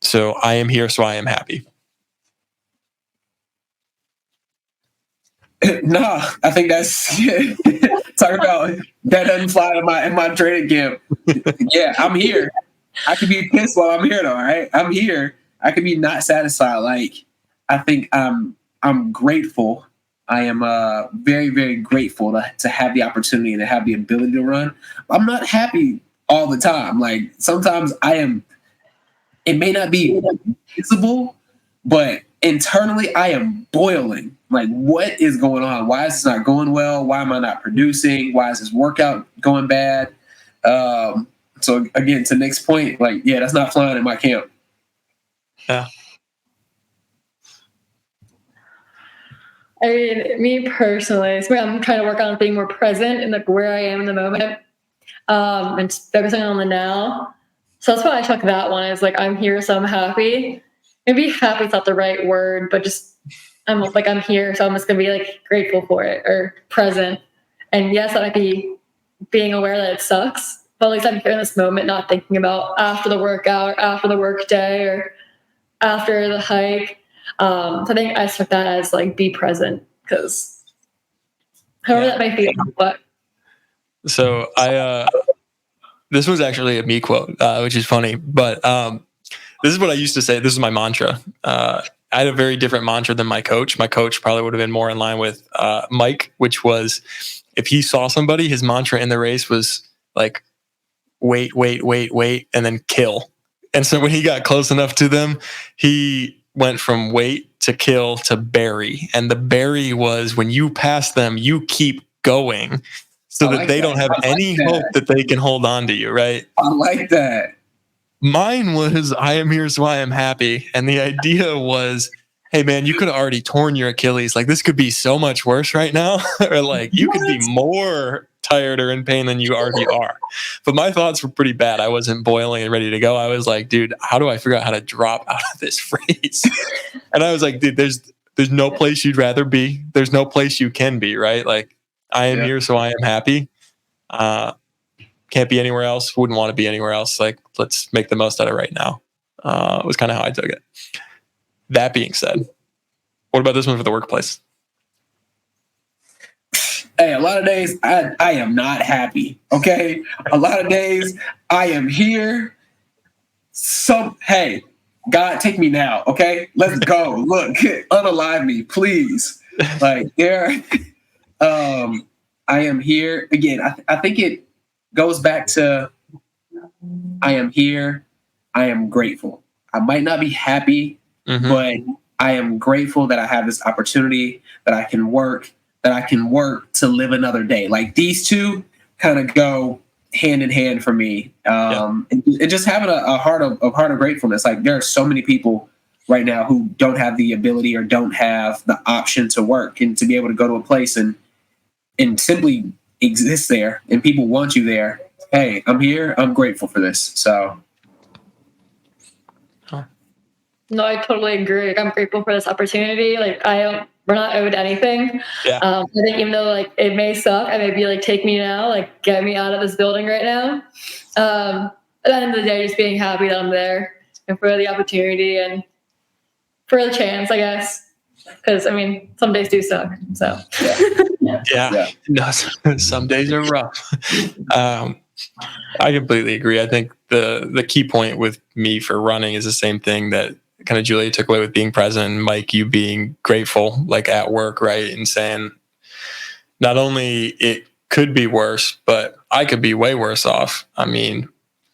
So I am here, so I am happy. No, I think that's talk about that doesn't fly in my training camp. Yeah, I'm here. I can be pissed while I'm here though, right? I'm here. I can be not satisfied. Like I think I'm grateful. I am very, very grateful to have the opportunity and to have the ability to run. I'm not happy all the time. Like sometimes I am. It may not be visible, but internally I am boiling. Like, what is going on? Why is this not going well? Why am I not producing? Why is this workout going bad? So again, to Nick's point, like, yeah, that's not flying in my camp. Yeah. I mean, me personally, I'm trying to work on being more present in like where I am in the moment, and focusing on the now. So that's why I took that one. Is like I'm here, so I'm happy. Maybe happy is not the right word, but just I'm here, so I'm just gonna be like grateful for it or present. And yes, that might be being aware that it sucks, but at least I'm here in this moment, not thinking about after the workout, or after the work day, or after the hike. So I think I took that as like be present, because however that may feel. But so this was actually a me quote, which is funny, but this is what I used to say. This is my mantra. I had a very different mantra than my coach. My coach probably would have been more in line with Mike, which was if he saw somebody, his mantra in the race was like, wait, and then kill. And so when he got close enough to them, he went from wait to kill to bury. And the bury was when you pass them, you keep going so that they don't have any hope that they can hold on to you, right? I like that. Mine was I am here, so I am happy. And the idea was, hey man, you could have already torn your Achilles. Like this could be so much worse right now. Or like you could be more tired or in pain than you already are. But my thoughts were pretty bad. I wasn't boiling and ready to go. I was like, dude, how do I figure out how to drop out of this phrase? And I was like, dude, there's no place you'd rather be. There's no place you can be, right? Like I am here, so I am happy. Can't be anywhere else. Wouldn't want to be anywhere else. Like, let's make the most out of right now. Was kind of how I took it. That being said, what about this one for the workplace? Hey, a lot of days I am not happy. Okay, a lot of days I am here. Hey, God, take me now. Okay, let's go. Look, unalive me, please. Like there, I am here again. I think it goes back to I am here. I am grateful. I might not be happy, but I am grateful that I have this opportunity, that I can work to live another day. Like these two kind of go hand in hand for me. And just having a heart of gratefulness. Like there are so many people right now who don't have the ability or don't have the option to work and to be able to go to a place and simply exist there, and people want you there. Hey, I'm here. I'm grateful for this. So. No, I totally agree. Like, I'm grateful for this opportunity. Like we're not owed anything. Yeah. I think even though like it may suck, I may be like, take me now, like get me out of this building right now. At the end of the day, just being happy that I'm there and for the opportunity and for the chance, I guess. Because I mean, some days do suck. So. Yeah. No, some days are rough. I completely agree. I think the key point with me for running is the same thing that kind of Julia took away with being present, and Mike, you being grateful, like at work, right? And saying not only it could be worse, but I could be way worse off. I mean,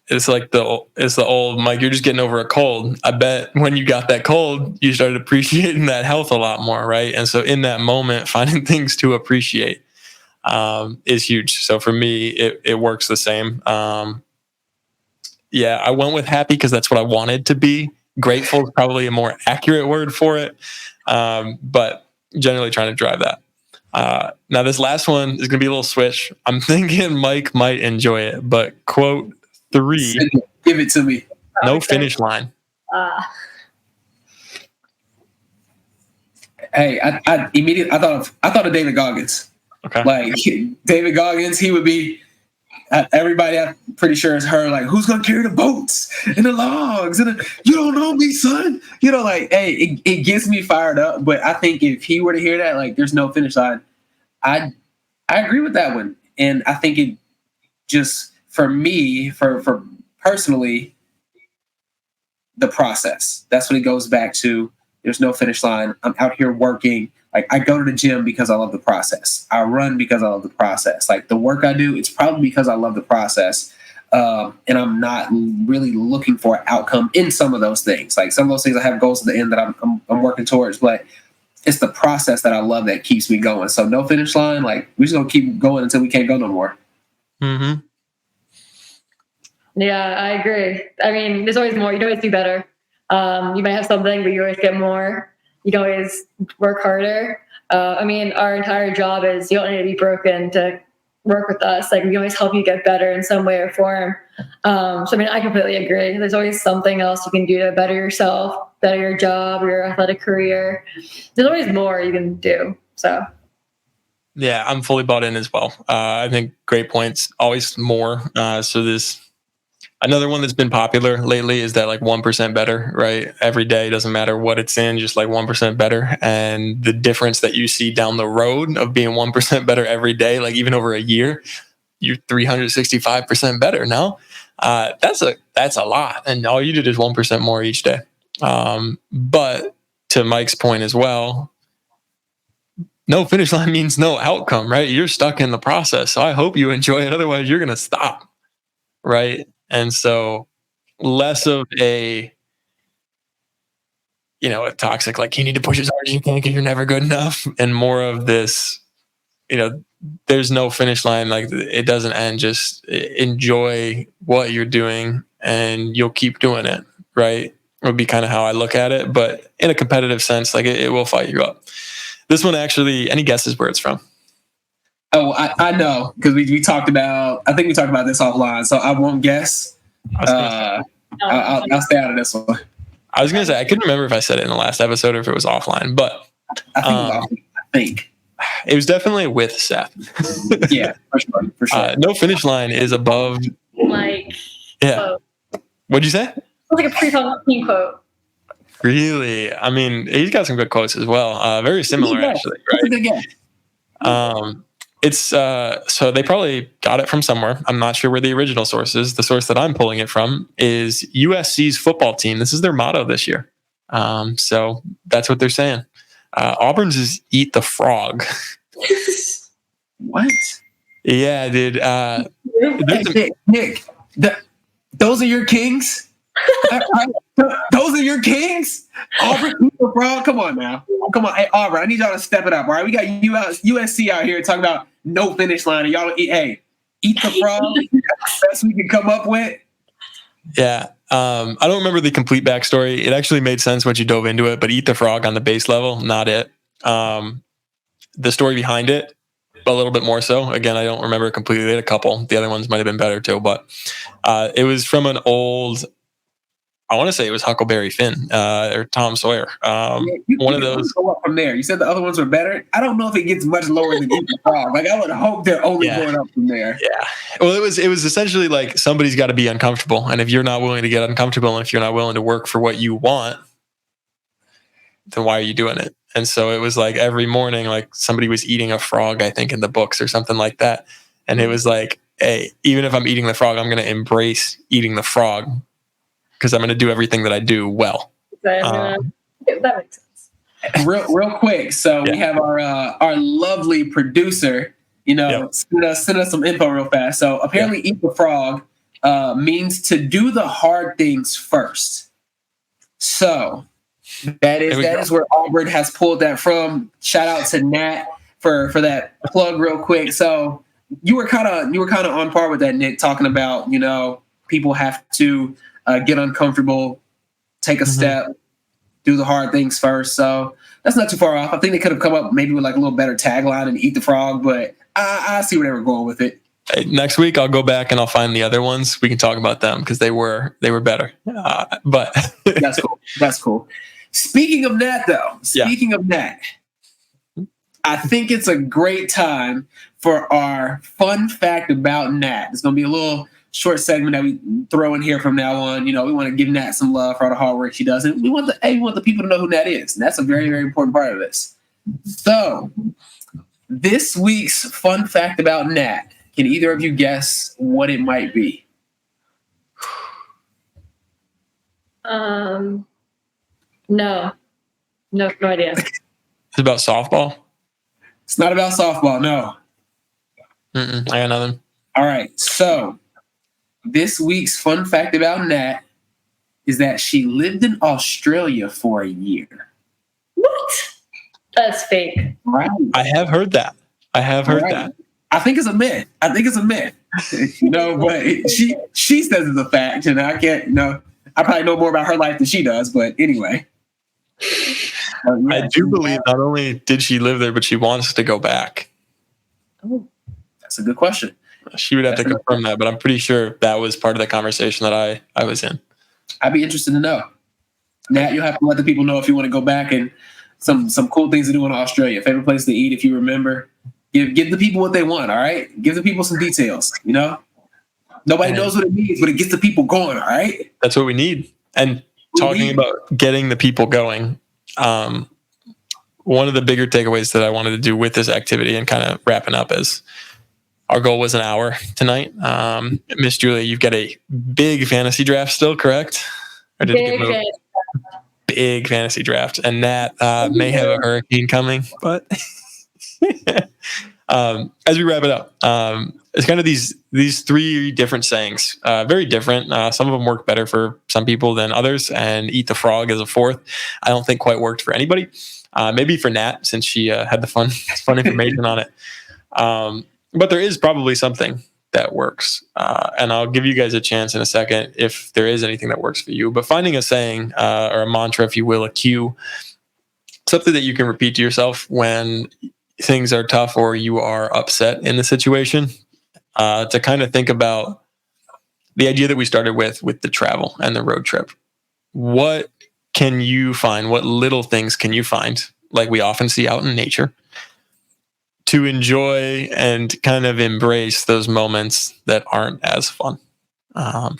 it's the old Mike, you're just getting over a cold. I bet when you got that cold, you started appreciating that health a lot more, right? And so in that moment, finding things to appreciate is huge. So for me, it works the same. I went with happy because that's what I wanted to be. Grateful is probably a more accurate word for it, but generally trying to drive that. Now this last one is going to be a little switch. I'm thinking Mike might enjoy it, but quote 3. Give it to me. No finish line. Hey, I immediately I thought of David Goggins. Okay. Like David Goggins, he would be. Everybody, I'm pretty sure, has heard like, who's gonna carry the boats and the logs? And you don't know me, son. You know, like, hey, it gets me fired up. But I think if he were to hear that, like, there's no finish line. I agree with that one, and I think it just for me, for personally, the process. That's what it goes back to. There's no finish line. I'm out here working. Like I go to the gym because I love the process. I run because I love the process. Like the work I do, it's probably because I love the process. And I'm not really looking for an outcome in some of those things. Like some of those things I have goals at the end that I'm working towards, but it's the process that I love that keeps me going. So no finish line. Like we're just gonna keep going until we can't go no more. Mm-hmm. Yeah, I agree. I mean, there's always more. You can always do better. You might have something, but you always get more. You can always work harder. I mean, our entire job is you don't need to be broken to work with us. Like we can always help you get better in some way or form. So I mean, I completely agree. There's always something else you can do to better yourself, better your job, your athletic career. There's always more you can do. So. Yeah, I'm fully bought in as well. I think great points. Always more. So this. Another one that's been popular lately is that like 1% better, right? Every day, doesn't matter what it's in, just like 1% better. And the difference that you see down the road of being 1% better every day, like even over a year, you're 365% better. No, that's a lot. And all you did is 1% more each day. But to Mike's point as well, no finish line means no outcome, right? You're stuck in the process. So I hope you enjoy it. Otherwise, you're going to stop, right? And so less of a toxic, like you need to push as hard as you can because you're never good enough. And more of this, there's no finish line. Like it doesn't end. Just enjoy what you're doing and you'll keep doing it. Right. Would be kind of how I look at it. But in a competitive sense, like it will fight you up. This one actually, any guesses where it's from? Oh, I know because we talked about. I think we talked about this offline, so I won't guess. I'll stay out of this one. I was gonna say I couldn't remember if I said it in the last episode or if it was offline, but I think it was definitely with Seth. Yeah, for sure. No finish line is above. Like, yeah. Quote. What'd you say? It was like a pre-team quote. Really? I mean, he's got some good quotes as well. Very similar, actually. Right? It's so they probably got it from somewhere. I'm not sure where the original source is. The source that I'm pulling it from is USC's football team. This is their motto this year. So that's what they're saying. Auburn's is "Eat the Frog." What? Yeah, dude. Nick, those are your kings. Those are your kings. Auburn, eat the frog. Come on now. Come on, hey Auburn. I need y'all to step it up. All right, we got USC out here talking about no finish line, and y'all eat the frog. Best we can come up with. Yeah. I don't remember the complete backstory. It actually made sense once you dove into it, but eat the frog on the base level, not it. The story behind it, a little bit more so. Again, I don't remember it completely. They had a couple. The other ones might have been better too, but it was from an old, I want to say it was Huckleberry Finn or Tom Sawyer. One of those. Go up from there. You said the other ones were better. I don't know if it gets much lower than Eat the Frog. Like I would hope they're only going up from there. Yeah. Well, it was essentially like somebody's got to be uncomfortable, and if you're not willing to get uncomfortable, and if you're not willing to work for what you want, then why are you doing it? And so it was like every morning, like somebody was eating a frog, I think, in the books or something like that, and it was like, hey, even if I'm eating the frog, I'm going to embrace eating the frog. Because I'm going to do everything that I do well. That makes sense. Real quick. So we have our lovely producer, send us some info real fast. So apparently Eat the Frog means to do the hard things first. So that is where Auburn has pulled that from. Shout out to Nat for that plug real quick. So you were kind of on par with that, Nick, talking about, people have to get uncomfortable, take a step, do the hard things first. So that's not too far off. I think they could have come up maybe with like a little better tagline and Eat the Frog, but I see where they were going with it. Hey, next week I'll go back and I'll find the other ones. We can talk about them because they were better. But That's cool. Speaking of that, though, of that, I think it's a great time for our fun fact about Nat. It's going to be a little short segment that we throw in here from now on. You know, we want to give Nat some love for all the hard work she does. And we want the people to know who Nat is. And that's a very, very important part of this. So this week's fun fact about Nat, can either of you guess what it might be? No idea. It's about softball. It's not about softball, no. I got nothing. All right, so this week's fun fact about Nat is that she lived in Australia for a year. What? That's fake. Right. I have heard that. I think it's a myth. But she says it's a fact, and I can't. I probably know more about her life than she does. But anyway, I do believe not only did she live there, but she wants to go back. Oh, that's a good question. She would have to confirm that, but I'm pretty sure that was part of the conversation that I was in. I'd be interested to know. Nat, you'll have to let the people know if you want to go back, and some cool things to do in Australia. Favorite place to eat, if you remember. Give the people what they want, all right? Give the people some details, Nobody knows what it means, but it gets the people going, all right? That's what we need. And talking about getting the people going, one of the bigger takeaways that I wanted to do with this activity and kind of wrapping up is our goal was an hour tonight. Miss Julia, you've got a big fantasy draft still, correct? Or did it get moved? Big fantasy draft. And Nat may have a hurricane coming, but as we wrap it up, it's kind of these three different sayings, very different. Some of them work better for some people than others, and eat the frog as a fourth. I don't think quite worked for anybody. Maybe for Nat, since she had the fun information on it. But there is probably something that works. And I'll give you guys a chance in a second if there is anything that works for you. But finding a saying or a mantra, if you will, a cue, something that you can repeat to yourself when things are tough or you are upset in the situation, to kind of think about the idea that we started with the travel and the road trip. What can you find? What little things can you find, like we often see out in nature, to enjoy and kind of embrace those moments that aren't as fun?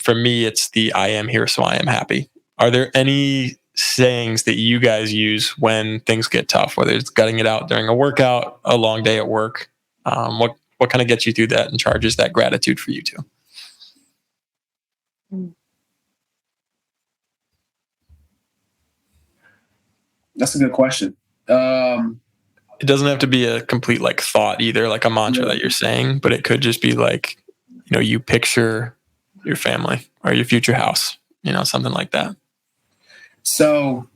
For me, it's the I am here, so I am happy. Are there any sayings that you guys use when things get tough, whether it's gutting it out during a workout, a long day at work? What kind of gets you through that and charges that gratitude for you too? That's a good question. It doesn't have to be a complete thought either, like a mantra that you're saying, but it could just be like, you picture your family or your future house, something like that. So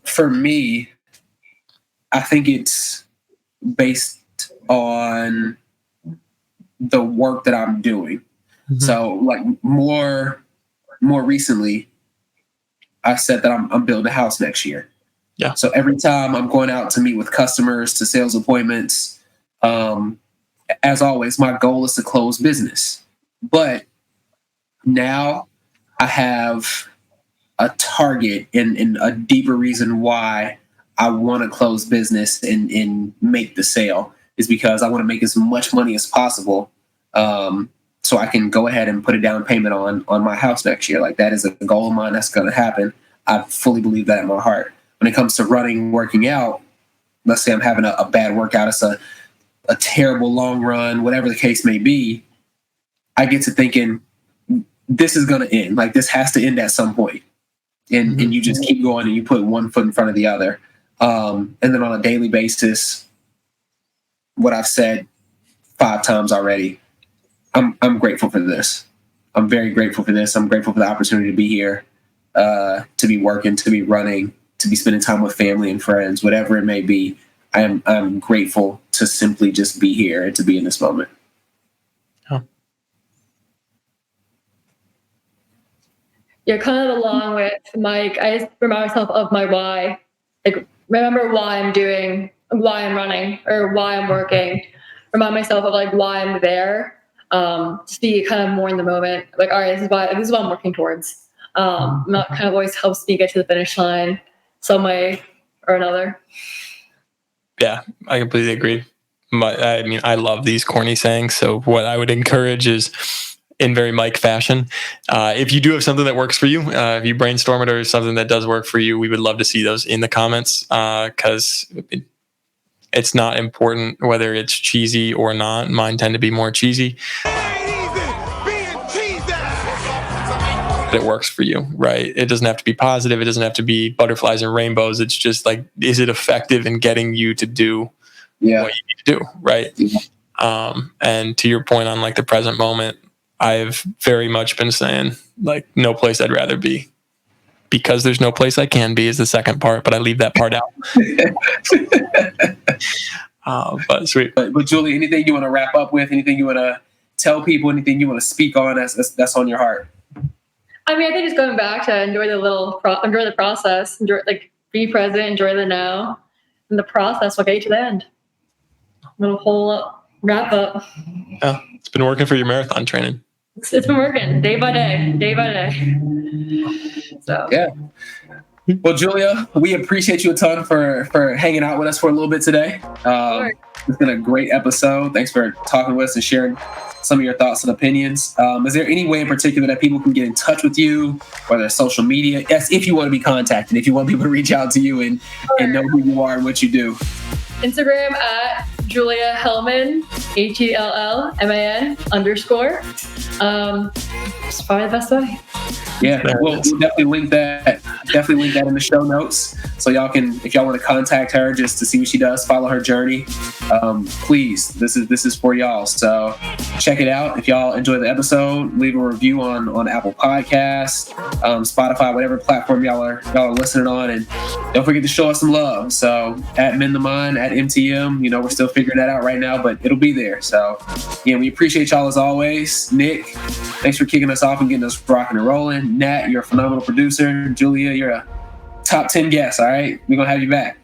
for me, I think it's based on the work that I'm doing. Mm-hmm. So more recently, I said that I'm building a house next year. Yeah. So every time I'm going out to meet with customers, to sales appointments, as always, my goal is to close business. But now I have a target and a deeper reason why I want to close business and make the sale is because I want to make as much money as possible, so I can go ahead and put a down payment on my house next year. That is a goal of mine. That's going to happen. I fully believe that in my heart. When it comes to running, working out, let's say I'm having a bad workout, it's a terrible long run, whatever the case may be, I get to thinking, this is going to end. This has to end at some point. And you just keep going and you put one foot in front of the other. And then on a daily basis, what I've said 5 times already, I'm grateful for this. I'm very grateful for this. I'm grateful for the opportunity to be here, to be working, to be running, to be spending time with family and friends, whatever it may be. I'm grateful to simply just be here and to be in this moment. Yeah, kind of along with Mike, I just remind myself of my why. Remember why I'm running, or why I'm working. Remind myself of why I'm there. Just be kind of more in the moment. All right, this is what I'm working towards. That kind of always helps me get to the finish line some way or another. Yeah, I completely agree. I mean, I love these corny sayings. So what I would encourage is, in very Mike fashion, if you do have something that works for you, if you brainstorm it or something that does work for you, we would love to see those in the comments, because it's not important whether it's cheesy or not. Mine tend to be more cheesy. It works for you, right? It doesn't have to be positive. It doesn't have to be butterflies and rainbows. It's just like, is it effective in getting you to do what you need to do, right? Yeah. And to your point on like the present moment, I've very much been saying like, no place I'd rather be, because there's no place I can be is the second part, but I leave that part out. But sweet. But Julie, anything you want to wrap up with? Anything you want to tell people? Anything you want to speak on that's on your heart? I mean, I think just going back to enjoy the process, be present, enjoy the now, and the process will get you to the end. Little whole wrap up. Yeah, it's been working for your marathon training. It's been working day by day. So yeah. Well, Julia, we appreciate you a ton for hanging out with us for a little bit today. It's been a great episode. Thanks for talking with us and sharing some of your thoughts and opinions. Is there any way in particular that people can get in touch with you, whether it's social media? Yes, if you want to be contacted, if you want people to reach out to you and know who you are and what you do. Instagram at Julia Hellman, HELLMAN _. It's probably the best way. Yeah, we'll definitely link that. Definitely link that in the show notes, so y'all can, if y'all want to contact her just to see what she does, follow her journey. Please, this is for y'all. So check it out. If y'all enjoy the episode, leave a review on Apple Podcasts, Spotify, whatever platform y'all are listening on, and don't forget to show us some love. So at Mend the Mind, at MTM, we're still figuring that out right now, but it'll be there. So yeah, we appreciate y'all as always. Nick, thanks for kicking us off and getting us rocking and rolling. Nat, you're a phenomenal producer. Julia, you're a top 10 guest. All right, we're gonna have you back.